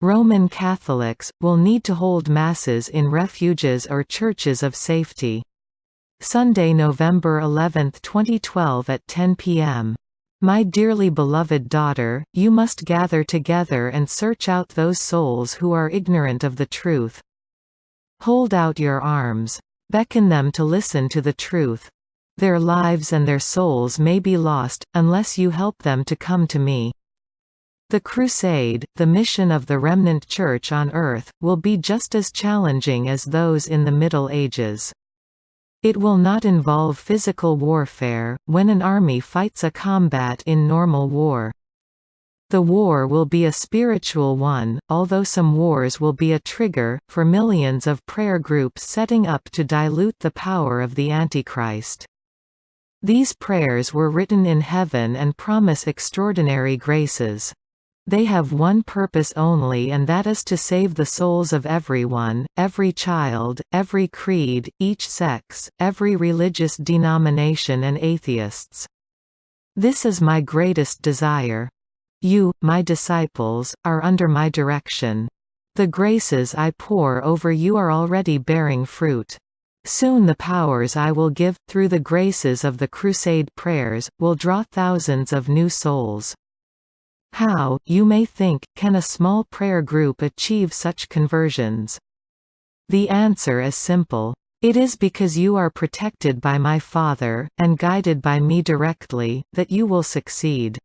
Roman Catholics will need to hold Masses in refuges or churches of safety. Sunday, November 11, 2012 at 10 p.m. My dearly beloved daughter, you must gather together and search out those souls who are ignorant of the truth. Hold out your arms. Beckon them to listen to the truth. Their lives and their souls may be lost, unless you help them to come to me. The crusade, the mission of the remnant church on earth, will be just as challenging as those in the Middle Ages. It will not involve physical warfare, when an army fights a combat in normal war. The war will be a spiritual one, although some wars will be a trigger, for millions of prayer groups setting up to dilute the power of the Antichrist. These prayers were written in heaven and promise extraordinary graces. They have one purpose only, and that is to save the souls of everyone, every child, every creed, each sex, every religious denomination and atheists. This is my greatest desire. You, my disciples, are under my direction. The graces I pour over you are already bearing fruit. Soon the powers I will give, through the graces of the crusade prayers, will draw thousands of new souls. How, you may think, can a small prayer group achieve such conversions? The answer is simple. It is because you are protected by my Father, and guided by me directly, that you will succeed.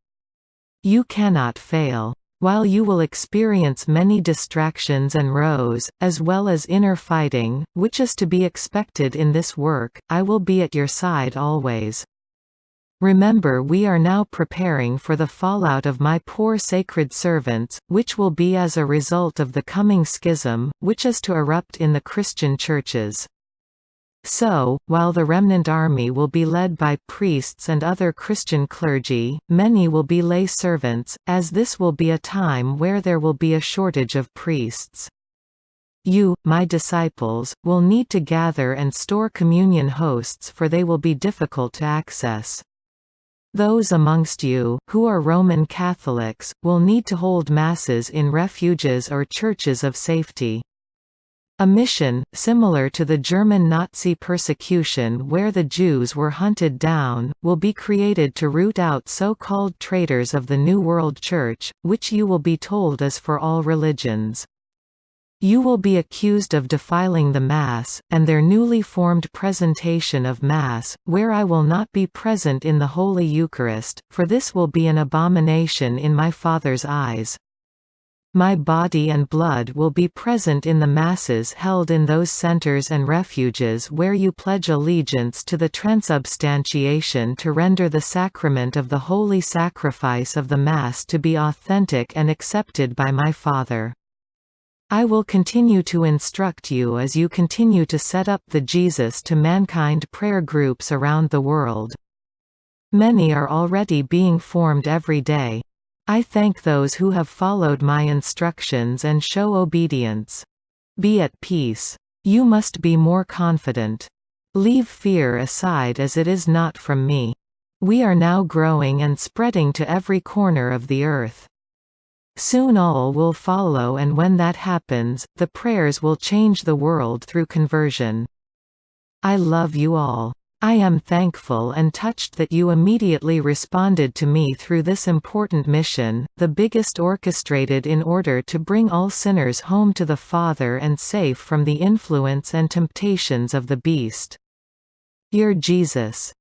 You cannot fail. While you will experience many distractions and rows, as well as inner fighting, which is to be expected in this work, I will be at your side always. Remember, we are now preparing for the fallout of my poor sacred servants, which will be as a result of the coming schism, which is to erupt in the Christian churches. So, while the remnant army will be led by priests and other Christian clergy, many will be lay servants, as this will be a time where there will be a shortage of priests. You, my disciples, will need to gather and store communion hosts, for they will be difficult to access. Those amongst you, who are Roman Catholics, will need to hold Masses in refuges or churches of safety. A mission, similar to the German Nazi persecution where the Jews were hunted down, will be created to root out so-called traitors of the New World Church, which you will be told is for all religions. You will be accused of defiling the Mass, and their newly formed presentation of Mass, where I will not be present in the Holy Eucharist, for this will be an abomination in my Father's eyes. My body and blood will be present in the Masses held in those centers and refuges where you pledge allegiance to the transubstantiation to render the sacrament of the holy sacrifice of the Mass to be authentic and accepted by my Father. I will continue to instruct you as you continue to set up the Jesus to Mankind prayer groups around the world. Many are already being formed every day. I thank those who have followed my instructions and show obedience. Be at peace. You must be more confident. Leave fear aside, as it is not from me. We are now growing and spreading to every corner of the earth. Soon all will follow, and when that happens, the prayers will change the world through conversion. I love you all. I am thankful and touched that you immediately responded to me through this important mission, the biggest orchestrated in order to bring all sinners home to the Father and safe from the influence and temptations of the beast. Your Jesus.